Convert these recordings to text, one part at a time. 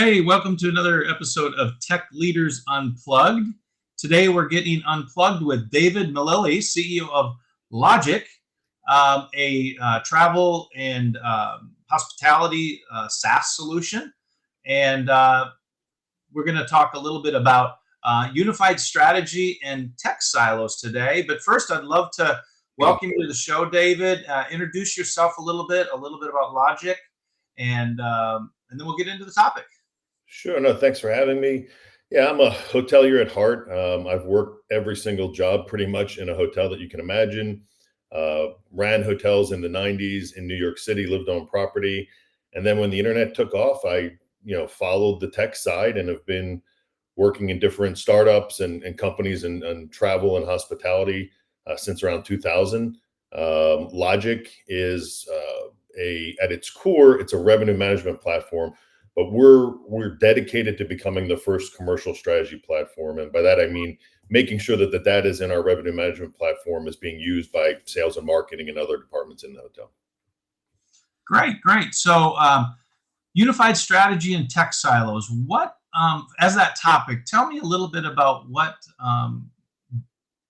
Hey, welcome to another episode of Tech Leaders Unplugged. Today we're getting unplugged with David Millili, CEO of LodgIQ, a travel and hospitality SaaS solution. And we're going to talk a little bit about unified strategy and tech silos today. But first, I'd love to welcome you to the show, David. Introduce yourself a little bit about LodgIQ, and then we'll get into the topic. Sure. No, thanks for having me. Yeah, I'm a hotelier at heart. I've worked every single job pretty much in a hotel that you can imagine. Ran hotels in the 90s in New York City, lived on property. And then when the internet took off, I followed the tech side and have been working in different startups and companies and travel and hospitality since around 2000. LodgIQ is at its core, it's a revenue management platform, but we're dedicated to becoming the first commercial strategy platform. And by that I mean making sure that the data is in our revenue management platform is being used by sales and marketing and other departments in the hotel. Great. So, unified strategy and tech silos. What, as that topic, tell me a little bit about what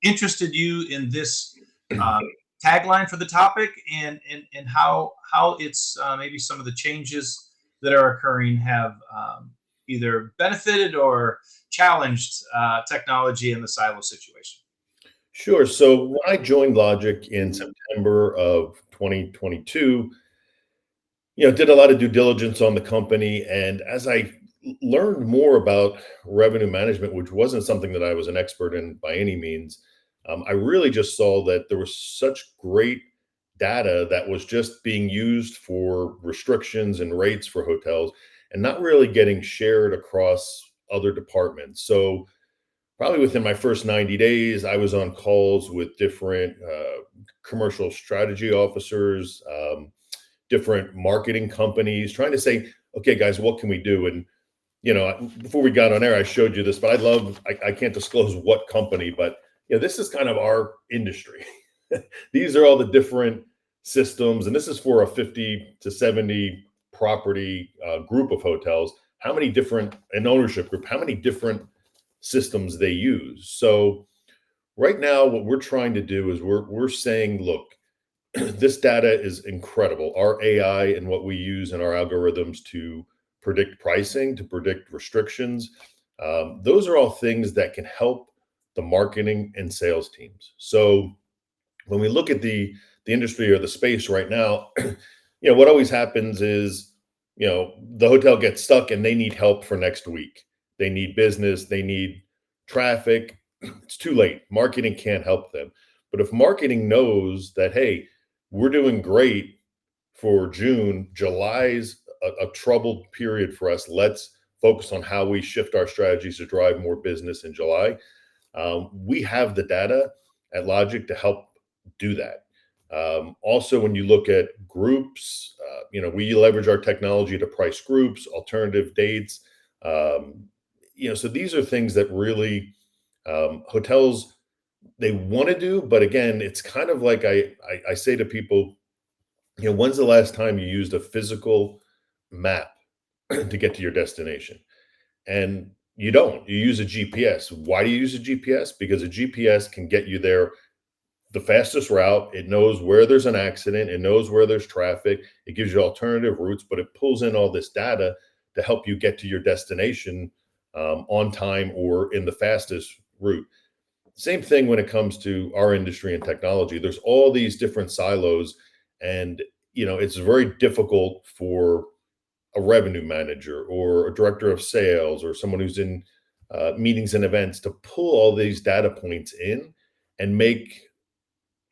interested you in this tagline for the topic, and how it's maybe some of the changes that are occurring have either benefited or challenged technology in the silo situation. Sure. So when I joined LodgIQ in September of 2022, did a lot of due diligence on the company. And as I learned more about revenue management, which wasn't something that I was an expert in by any means, I really just saw that there was such great data that was just being used for restrictions and rates for hotels and not really getting shared across other departments. So probably within my first 90 days, I was on calls with different commercial strategy officers, different marketing companies, trying to say, okay, guys, what can we do? And before we got on air, I showed you this, but I can't disclose what company, but this is kind of our industry. These are all the different systems, and this is for a 50 to 70 property group of hotels. How many different, an ownership group, how many different systems they use? So right now, what we're trying to do is we're saying, look, this data is incredible. Our AI and what we use in our algorithms to predict pricing, to predict restrictions, those are all things that can help the marketing and sales teams. So when we look at the industry or the space right now, what always happens is, the hotel gets stuck and they need help for next week. They need business, they need traffic. It's too late. Marketing can't help them. But if marketing knows that, hey, we're doing great for June, July's a troubled period for us. Let's focus on how we shift our strategies to drive more business in July. We have the data at LodgIQ to help do that. Also, when you look at groups, we leverage our technology to price groups, alternative dates. So these are things that really hotels, they want to do, but again, it's kind of like I say to people, when's the last time you used a physical map to get to your destination? And you don't. You use a GPS. Why do you use a GPS? Because a GPS can get you there the fastest route. It knows where there's an accident. It knows where there's traffic. It gives you alternative routes, but it pulls in all this data to help you get to your destination on time or in the fastest route. Same thing when it comes to our industry and technology. There's all these different silos, and it's very difficult for a revenue manager or a director of sales or someone who's in meetings and events to pull all these data points in and make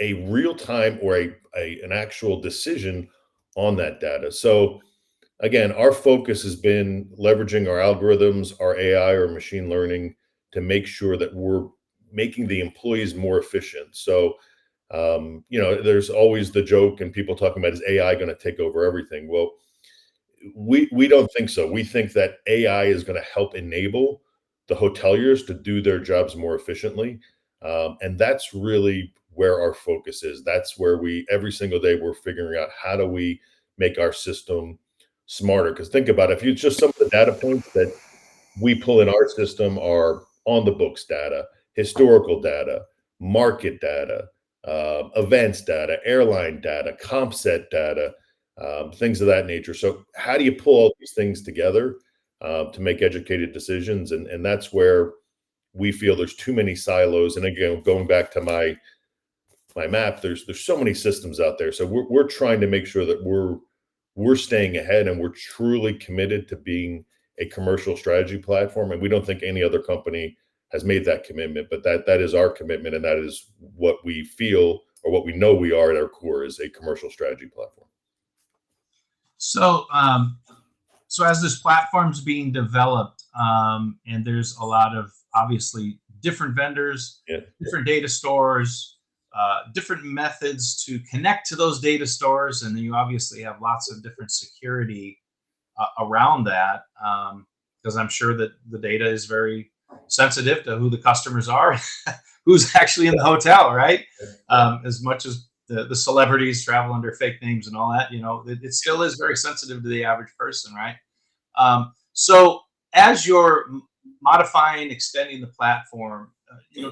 a real time or an actual decision on that data. So again, our focus has been leveraging our algorithms, our AI or machine learning to make sure that we're making the employees more efficient. So, there's always the joke and people talking about, is AI going to take over everything? Well, we don't think so. We think that AI is going to help enable the hoteliers to do their jobs more efficiently. And that's really where our focus is. That's where every single day we're figuring out how do we make our system smarter. Because think about it, if you just some of the data points that we pull in our system are on the books data, historical data, market data, events data, airline data, comp set data, things of that nature. So how do you pull all these things together to make educated decisions? And that's where we feel there's too many silos. And again, going back to my map, there's so many systems out there. So we're trying to make sure that we're staying ahead and we're truly committed to being a commercial strategy platform. And we don't think any other company has made that commitment, but that is our commitment, and that is what we feel or what we know we are at our core is a commercial strategy platform. So, so as this platform's being developed, and there's a lot of obviously different vendors, Yeah. different data stores, different methods to connect to those data stores, and then you obviously have lots of different security around that, because I'm sure that the data is very sensitive to who the customers are, who's actually in the hotel, right? As much as the celebrities travel under fake names and all that, it still is very sensitive to the average person, right? So as you're modifying, extending the platform,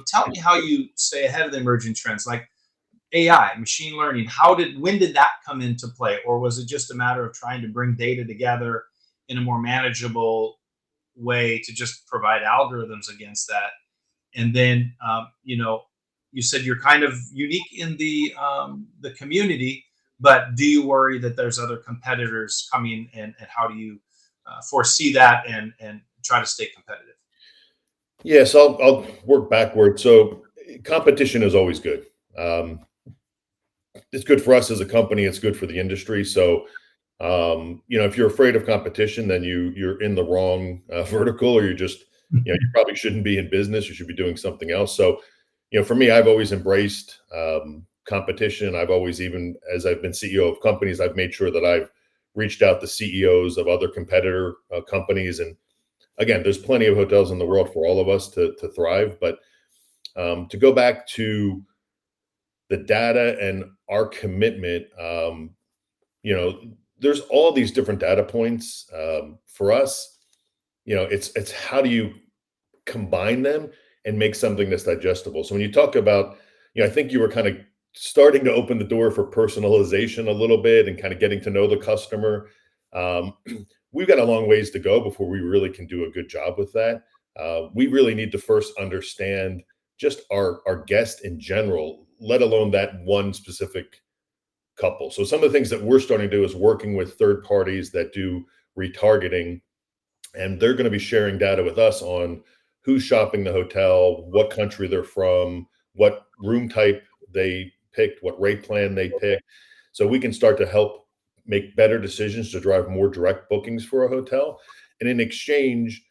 tell me how you stay ahead of the emerging trends like AI, machine learning. When did that come into play? Or was it just a matter of trying to bring data together in a more manageable way to just provide algorithms against that? And then, you said you're kind of unique in the community, but do you worry that there's other competitors coming, and how do you foresee that and try to stay competitive? Yes, I'll work backwards. So competition is always good. It's good for us as a company. It's good for the industry. So, if you're afraid of competition, then you're in the wrong vertical, or you probably shouldn't be in business. You should be doing something else. So, for me, I've always embraced competition. I've always, even as I've been CEO of companies, I've made sure that I've reached out to CEOs of other competitor companies. And again, there's plenty of hotels in the world for all of us to thrive. But to go back to the data and our commitment, there's all these different data points. For us, it's how do you combine them and make something that's digestible. So when you talk about, I think you were kind of starting to open the door for personalization a little bit and kind of getting to know the customer. We've got a long ways to go before we really can do a good job with that. We really need to first understand just our guest in general, let alone that one specific couple. So some of the things that we're starting to do is working with third parties that do retargeting, and they're going to be sharing data with us on who's shopping the hotel, what country they're from, what room type they picked, what rate plan they picked. So we can start to help make better decisions to drive more direct bookings for a hotel. And in exchange,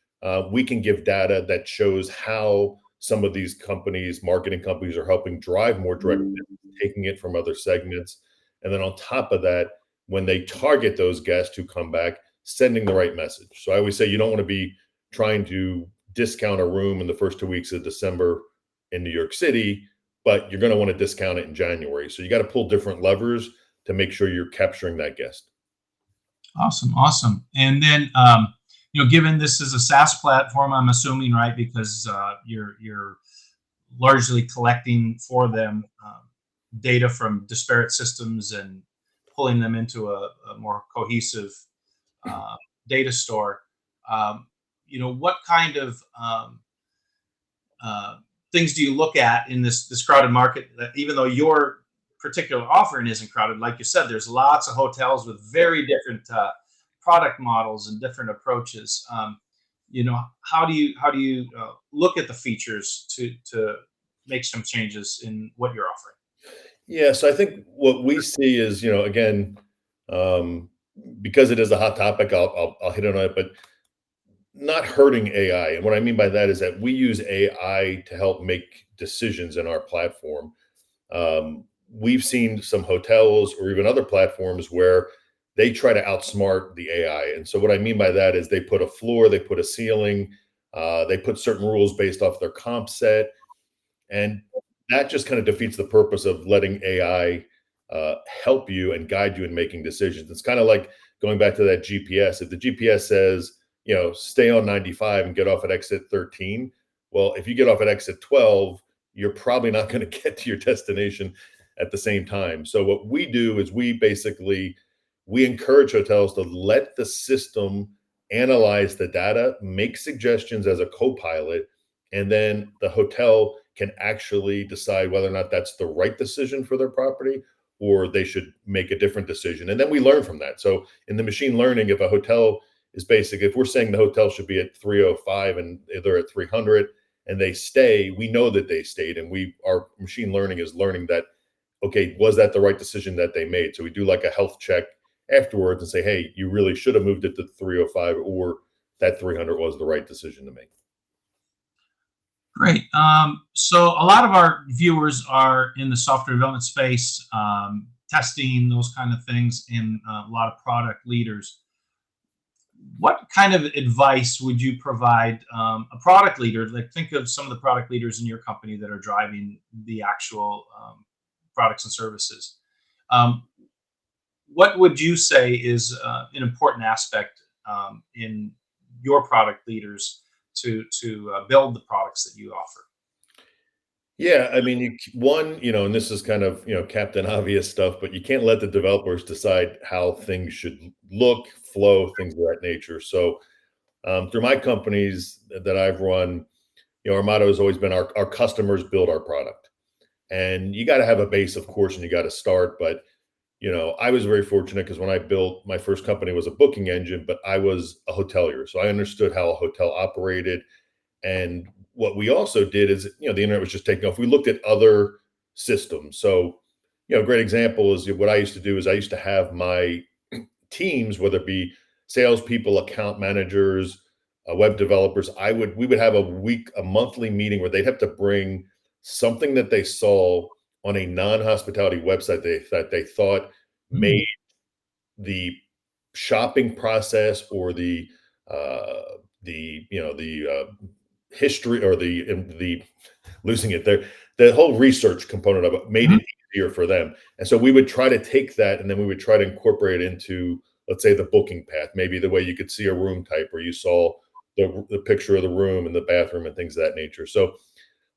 we can give data that shows how some of these companies, marketing companies, are helping drive more direct business, taking it from other segments. And then on top of that, when they target those guests who come back, sending the right message. So I always say you don't want to be trying to discount a room in the first 2 weeks of December in New York City, but you're going to want to discount it in January. So you got to pull different levers to make sure you're capturing that guest. Awesome. And then, given this is a SaaS platform, I'm assuming, right, because you're largely collecting for them data from disparate systems and pulling them into a more cohesive data store. What kind of things do you look at in this crowded market? Even though your particular offering isn't crowded, like you said, there's lots of hotels with very different product models and different approaches. How do you look at the features to make some changes in what you're offering? Yeah, so I think what we see is, again, because it is a hot topic, I'll hit on it, but not hurting AI. And what I mean by that is that we use AI to help make decisions in our platform. We've seen some hotels or even other platforms where they try to outsmart the AI. And so what I mean by that is they put a floor, they put a ceiling, they put certain rules based off their comp set. And that just kind of defeats the purpose of letting AI help you and guide you in making decisions. It's kind of like going back to that GPS, if the GPS says, stay on 95 and get off at exit 13, well, if you get off at exit 12, you're probably not going to get to your destination at the same time. So what we do is we encourage hotels to let the system analyze the data, make suggestions as a co-pilot, and then the hotel can actually decide whether or not that's the right decision for their property or they should make a different decision. And then we learn from that. So in the machine learning, if a hotel is if we're saying the hotel should be at 305 and they're at 300 and they stay, we know that they stayed, and our machine learning is learning that, okay, was that the right decision that they made? So we do like a health check afterwards and say, hey, you really should have moved it to 305, or that 300 was the right decision to make. Great. So a lot of our viewers are in the software development space, testing, those kind of things, and a lot of product leaders. What kind of advice would you provide a product leader? Like, think of some of the product leaders in your company that are driving the actual products and services. What would you say is an important aspect in your product leaders to build the products that you offer? Yeah, I mean, and this is kind of, Captain Obvious stuff, but you can't let the developers decide how things should look, flow, things of that nature. So through my companies that I've run, our motto has always been our customers build our product. And you got to have a base, of course, and you got to start. But, I was very fortunate because when I built my first company was a booking engine, but I was a hotelier. So I understood how a hotel operated. And what we also did is, the internet was just taking off. We looked at other systems. So, a great example is what I used to do is I used to have my teams, whether it be salespeople, account managers, web developers, we would have a monthly meeting where they'd have to bring something that they saw on a non-hospitality website that they thought made the shopping process or the history or the losing it there, the whole research component of it made it easier for them. And so we would try to take that and then we would try to incorporate it into, let's say, the booking path, maybe the way you could see a room type or you saw the picture of the room and the bathroom and things of that nature. So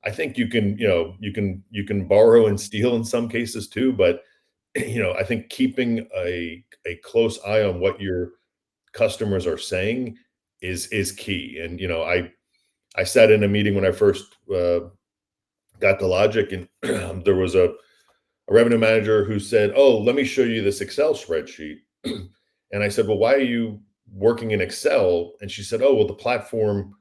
I think you can borrow and steal in some cases too, but I think keeping a close eye on what your customers are saying is key. And I sat in a meeting when I first got to Logic, and there was a revenue manager who said, "Oh, let me show you this Excel spreadsheet." And I said, "Well, why are you working in Excel?" And she said, "Oh, well, the platform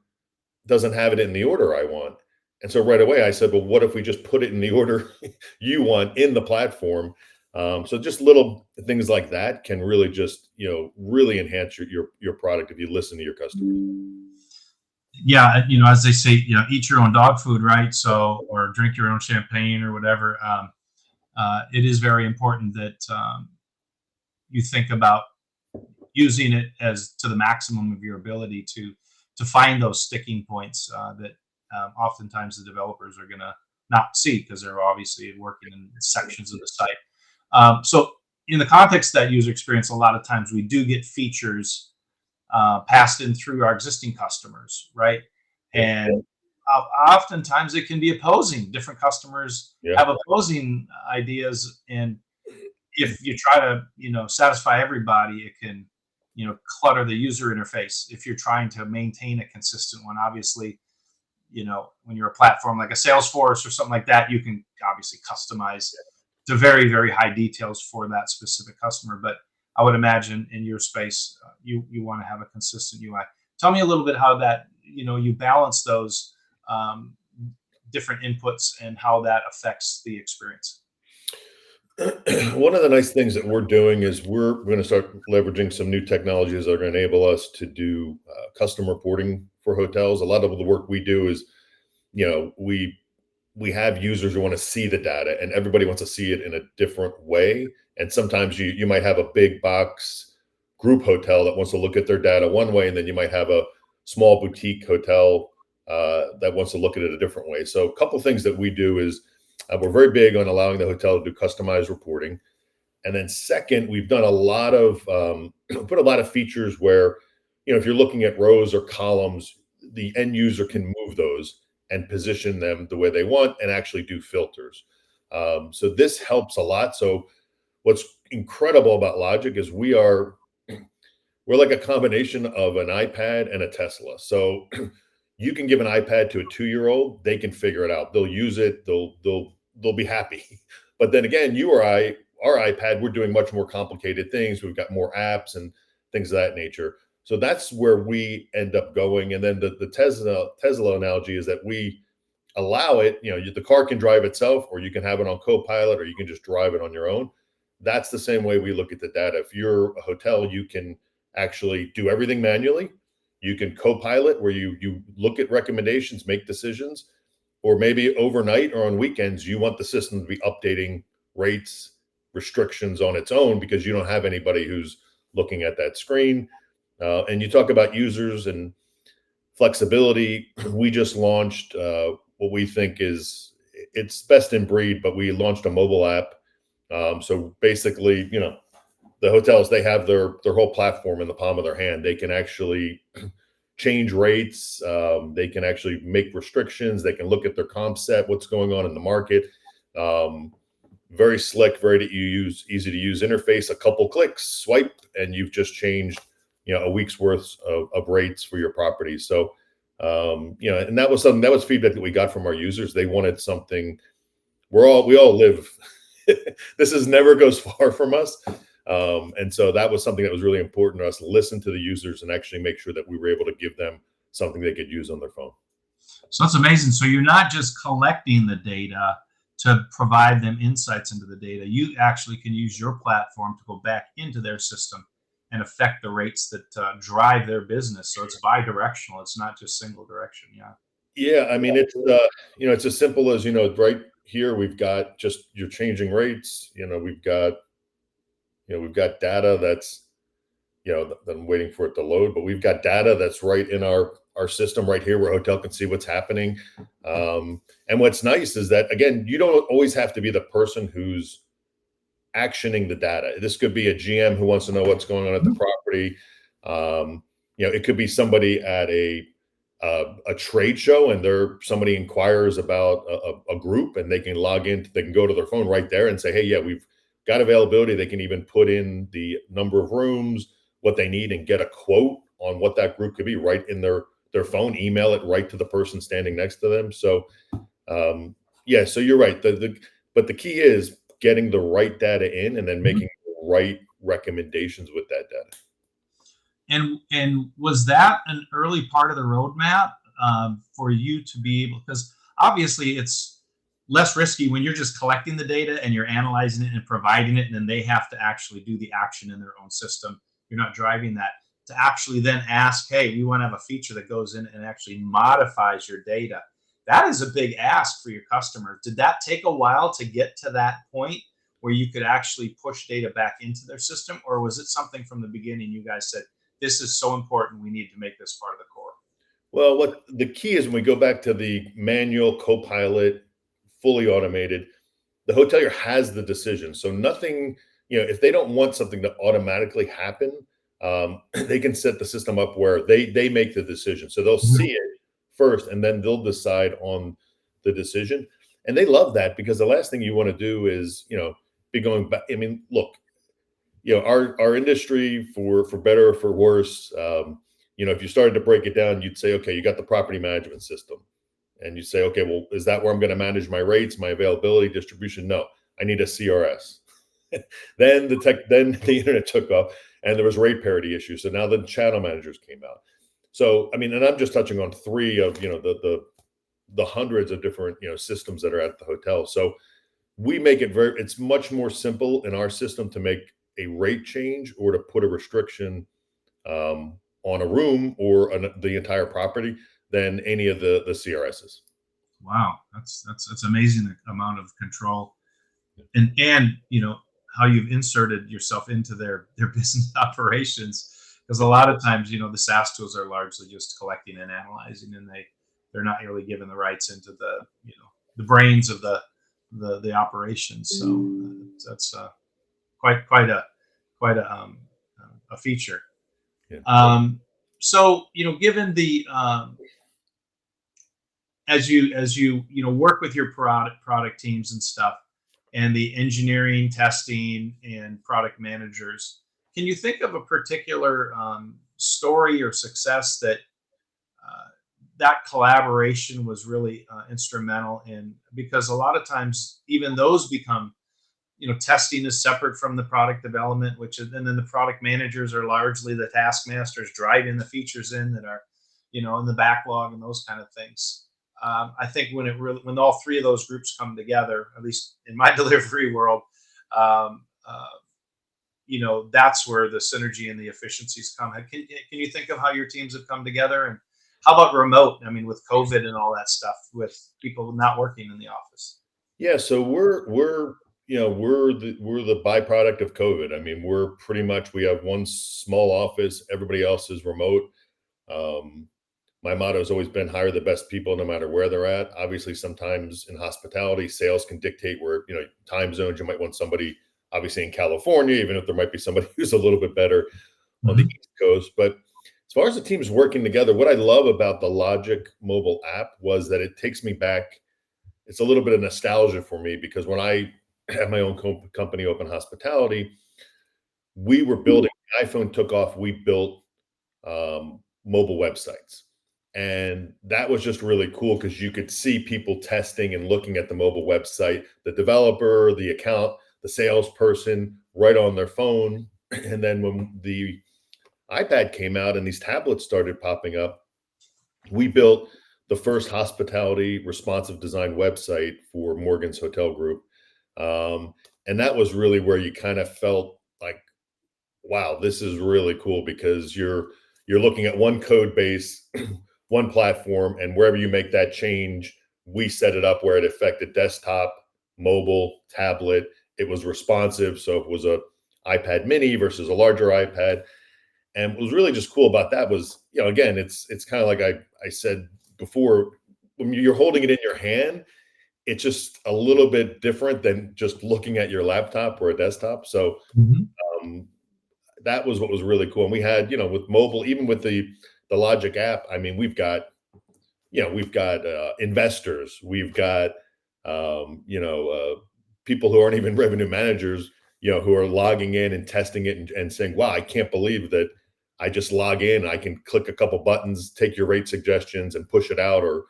doesn't have it in the order I want." And so right away I said, "Well, what if we just put it in the order you want in the platform?" So just little things like that can really just, really enhance your product if you listen to your customers. Yeah, as they say, eat your own dog food, right? So, or drink your own champagne or whatever. It is very important that you think about using it as to the maximum of your ability to find those sticking points that oftentimes the developers are going to not see because they're obviously working in sections of the site. So in the context of that user experience, a lot of times we do get features passed in through our existing customers, right? And oftentimes it can be opposing. Different customers have opposing ideas, and if you try to, satisfy everybody, it can, clutter the user interface. If you're trying to maintain a consistent one, obviously, when you're a platform like a Salesforce or something like that, you can obviously customize to very, very high details for that specific customer. But I would imagine in your space, you want to have a consistent UI. Tell me a little bit how that, you balance those different inputs and how that affects the experience. One of the nice things that we're doing is we're going to start leveraging some new technologies that are going to enable us to do custom reporting for hotels. A lot of the work we do is, we have users who want to see the data, and everybody wants to see it in a different way. And sometimes you might have a big box group hotel that wants to look at their data one way, and then you might have a small boutique hotel that wants to look at it a different way. So a couple things that we do is we're very big on allowing the hotel to do customized reporting. And then second, we've done a lot of put a lot of features where, if you're looking at rows or columns, the end user can move those and position them the way they want and actually do filters. So this helps a lot. So what's incredible about Logic is we're like a combination of an iPad and a Tesla. So you can give an iPad to a 2-year-old, they can figure it out. They'll use it, they'll be happy. But then again, you or I, our iPad, we're doing much more complicated things. We've got more apps and things of that nature. So that's where we end up going. And then the Tesla analogy is that we allow it, the car can drive itself, or you can have it on Copilot, or you can just drive it on your own. That's the same way we look at the data. If you're a hotel, you can actually do everything manually. You can Copilot, where you look at recommendations, make decisions, or maybe overnight or on weekends, you want the system to be updating rates, restrictions on its own, because you don't have anybody who's looking at that screen. And you talk about users and flexibility. We just launched what we think it's best in breed, but we launched a mobile app. So basically, the hotels, they have their whole platform in the palm of their hand. They can actually change rates. They can actually make restrictions. They can look at their comp set, what's going on in the market. Very slick, very easy to use interface. A couple clicks, swipe, and you've just changed, a week's worth of rates for your property. So, and that was feedback that we got from our users. They wanted something. We all live. This never goes far from us. And so that was something that was really important to us: listen to the users and actually make sure that we were able to give them something they could use on their phone. So that's amazing. So you're not just collecting the data to provide them insights into the data. You actually can use your platform to go back into their system and affect the rates that drive their business. So it's bi-directional. It's not just single direction. Yeah. Yeah, I mean, it's as simple as, right here we've got just you're changing rates. We've got data that's, I'm waiting for it to load, but we've got data that's right in our system right here where hotel can see what's happening. And what's nice is that, again, you don't always have to be the person who's actioning the data. This could be a GM who wants to know what's going on at the property. It could be somebody at a trade show, and somebody inquires about a group, and they can log in. They can go to their phone right there and say, "Hey, yeah, we've got availability." They can even put in the number of rooms, what they need, and get a quote on what that group could be right in their phone. Email it right to the person standing next to them. So, yeah. So you're right. But the key is getting the right data in, and then making the right recommendations with that data. And was that an early part of the roadmap for you to be able? Because obviously it's less risky when you're just collecting the data and you're analyzing it and providing it, and then they have to actually do the action in their own system. You're not driving that. To actually then ask, hey, we want to have a feature that goes in and actually modifies your data. That is a big ask for your customers. Did that take a while to get to that point where you could actually push data back into their system? Or was it something from the beginning you guys said, this is so important, we need to make this part of the core? Well, what the key is, when we go back to the manual Copilot, fully automated, the hotelier has the decision. So nothing, if they don't want something to automatically happen, they can set the system up where they make the decision. So they'll see it first, and then they'll decide on the decision. And they love that, because the last thing you want to do is, be going back. I mean, look, our industry, for better or for worse, if you started to break it down, you'd say, okay, you got the property management system, and you say, okay, well, is that where I'm going to manage my rates, my availability, distribution? No, I need a CRS. Then the internet took off, and there was rate parity issues. So now the channel managers came out. So, I mean, and I'm just touching on three of, the hundreds of different, systems that are at the hotel. So we make it's much more simple in our system to make a rate change or to put a restriction on a room or the entire property than any of the CRSs. Wow, that's amazing amount of control, and how you've inserted yourself into their business operations. Because a lot of times, the SaaS tools are largely just collecting and analyzing, and they're not really given the rights into the brains of the operations. So that's quite a feature. Yeah. So given the as you work with your product teams and stuff, and the engineering, testing, and product managers, can you think of a particular story or success that that collaboration was really instrumental in? Because a lot of times even those become, testing is separate from the product development, and then the product managers are largely the taskmasters driving the features in that are, in the backlog and those kind of things. I think when all three of those groups come together, at least in my delivery world, um, that's where the synergy and the efficiencies come. Can you think of how your teams have come together? And how about remote? I mean, with COVID and all that stuff, with people not working in the office. Yeah, so we're the byproduct of COVID. I mean, we're pretty much we have one small office, everybody else is remote. Um, my motto has always been hire the best people no matter where they're at. Obviously, sometimes in hospitality, sales can dictate where, time zones. You might want somebody obviously in California, even if there might be somebody who's a little bit better on the Mhm. East Coast. But as far as the teams working together, what I love about the Logic mobile app was that it takes me back. It's a little bit of nostalgia for me because when I had my own company, Open Hospitality, we were building, iPhone took off, we built mobile websites. And that was just really cool because you could see people testing and looking at the mobile website, the developer, the account, the salesperson right on their phone. And then when the iPad came out and these tablets started popping up, we built the first hospitality responsive design website for Morgan's Hotel Group. Um, and that was really where you kind of felt like, wow, this is really cool because you're looking at one code base, one platform, and wherever you make that change, we set it up where it affected desktop, mobile, tablet. It was responsive, so if it was a iPad mini versus a larger iPad. And what was really just cool about that was, again, it's kind of like I said before, when you're holding it in your hand, it's just a little bit different than just looking at your laptop or a desktop. So Mhm. um, that was what was really cool. And we had, with mobile, even with the Logic app, I mean, we've got investors, we've got people who aren't even revenue managers, who are logging in and testing it and saying, "Wow, I can't believe that I just log in, I can click a couple buttons, take your rate suggestions, and push it out, or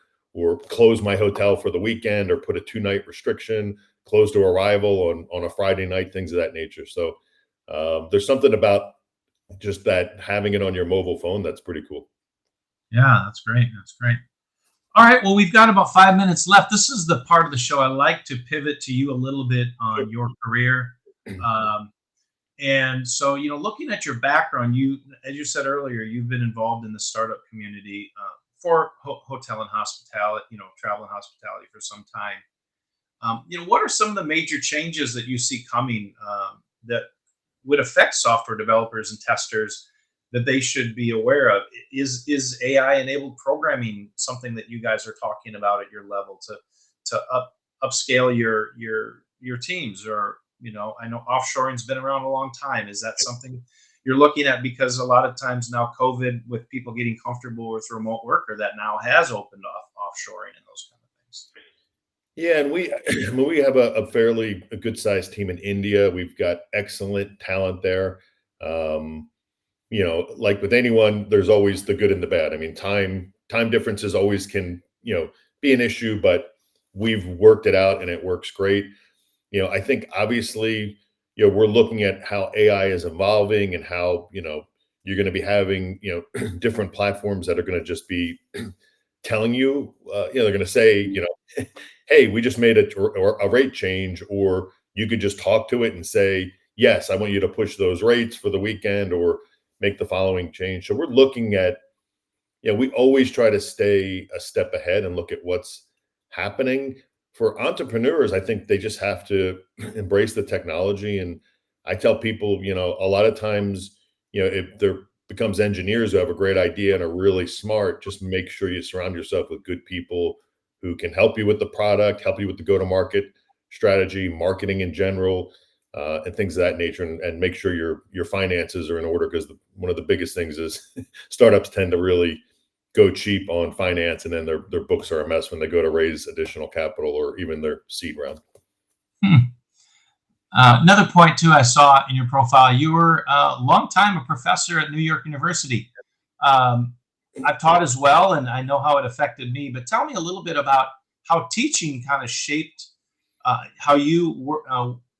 close my hotel for the weekend, or put a 2-night restriction, close to arrival on a Friday night, things of that nature." So there's something about just that having it on your mobile phone that's pretty cool. Yeah, that's great. That's great. All right. Well, we've got about 5 minutes left. This is the part of the show I like to pivot to you a little bit on your career. Um, and so, looking at your background, as you said earlier, you've been involved in the startup community for hotel and hospitality, travel and hospitality for some time. What are some of the major changes that you see coming that would affect software developers and testers that they should be aware of? Is AI enabled programming something that you guys are talking about at your level to upscale your teams? Or I know offshoring's been around a long time. Is that something you're looking at? Because a lot of times now, COVID, with people getting comfortable with remote work, or that now has opened off offshoring and those kind of things. Yeah, and we have a fairly a good sized team in India. We've got excellent talent there. Um, like with anyone, there's always the good and the bad. I mean, time differences always can, be an issue, but we've worked it out and it works great. I think obviously, we're looking at how AI is evolving and how, you're going to be having, different platforms that are going to just be telling you, they're going to say, hey, we just made a rate change, or you could just talk to it and say, yes, I want you to push those rates for the weekend or make the following change. So we're looking at, we always try to stay a step ahead and look at what's happening. For entrepreneurs, I think they just have to embrace the technology. And I tell people, a lot of times, if there becomes engineers who have a great idea and are really smart, just make sure you surround yourself with good people who can help you with the product, help you with the go to market strategy, marketing in general. and things of that nature, and make sure your finances are in order, because one of the biggest things is startups tend to really go cheap on finance, and then their books are a mess when they go to raise additional capital or even their seed round. Another point too, I saw in your profile, you were a long time a professor at New York University. I've taught as well, and I know how it affected me. But tell me a little bit about how teaching kind of shaped how you were,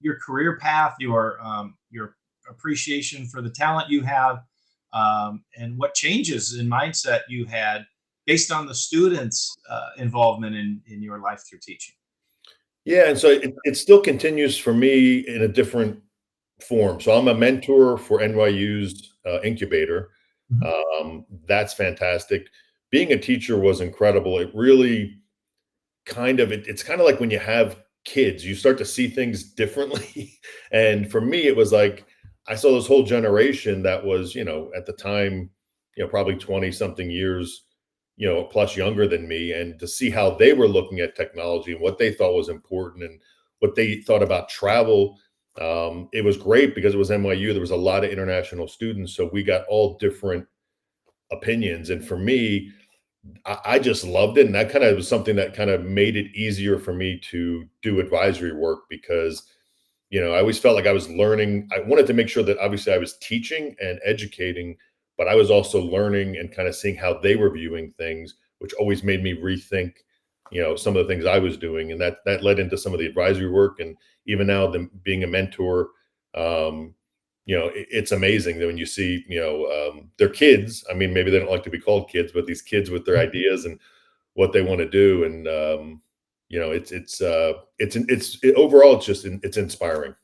your career path, your appreciation for the talent you have, and what changes in mindset you had based on the students' involvement in your life through teaching. Yeah, and so it still continues for me in a different form. So I'm a mentor for NYU's incubator. Mhm. That's fantastic. Being a teacher was incredible. It really it's kind of like when you have kids, you start to see things differently. And for me, it was like I saw this whole generation that was, at the time, probably 20 something years, plus younger than me, and to see how they were looking at technology and what they thought was important and what they thought about travel. It was great because it was NYU. There was a lot of international students, so we got all different opinions. And for me, I just loved it. And that kind of was something that kind of made it easier for me to do advisory work, because, I always felt like I was learning. I wanted to make sure that obviously I was teaching and educating, but I was also learning and kind of seeing how they were viewing things, which always made me rethink, some of the things I was doing. And that led into some of the advisory work. And even now, being a mentor, it's amazing that when you see, their kids. I mean, maybe they don't like to be called kids, but these kids with their ideas and what they want to do, and overall, it's inspiring.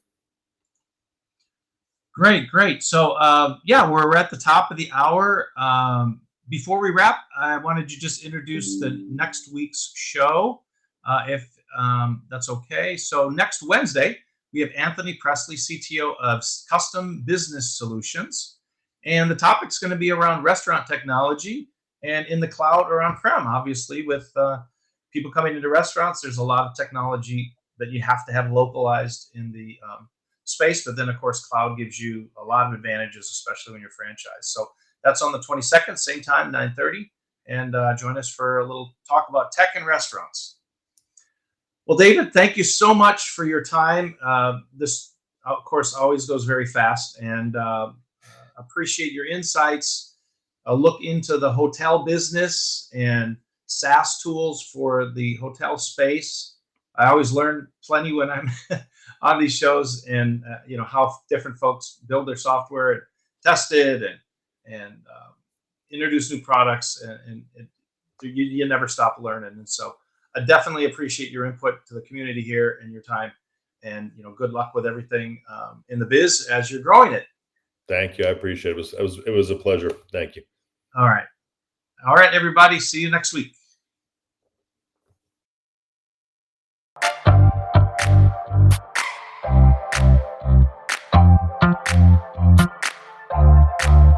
Great, great. So, yeah, we're at the top of the hour. Before we wrap, I wanted to just introduce the next week's show, if that's okay. So, next Wednesday, we have Anthony Presley, CTO of Custom Business Solutions. And the topic's going to be around restaurant technology and in the cloud or on-prem. Obviously, with people coming into restaurants, there's a lot of technology that you have to have localized in the space. But then, of course, cloud gives you a lot of advantages, especially when you're franchised. So that's on the 22nd, same time, 9:30. And join us for a little talk about tech and restaurants. Well, David, thank you so much for your time. This, of course, always goes very fast, and appreciate your insights. Look into the hotel business and SaaS tools for the hotel space. I always learn plenty when I'm on these shows, and how different folks build their software and test it and introduce new products, and you never stop learning. And so I definitely appreciate your input to the community here and your time, and good luck with everything in the biz as you're growing it. Thank you. I appreciate it. It was a pleasure. Thank you. All right, everybody. See you next week.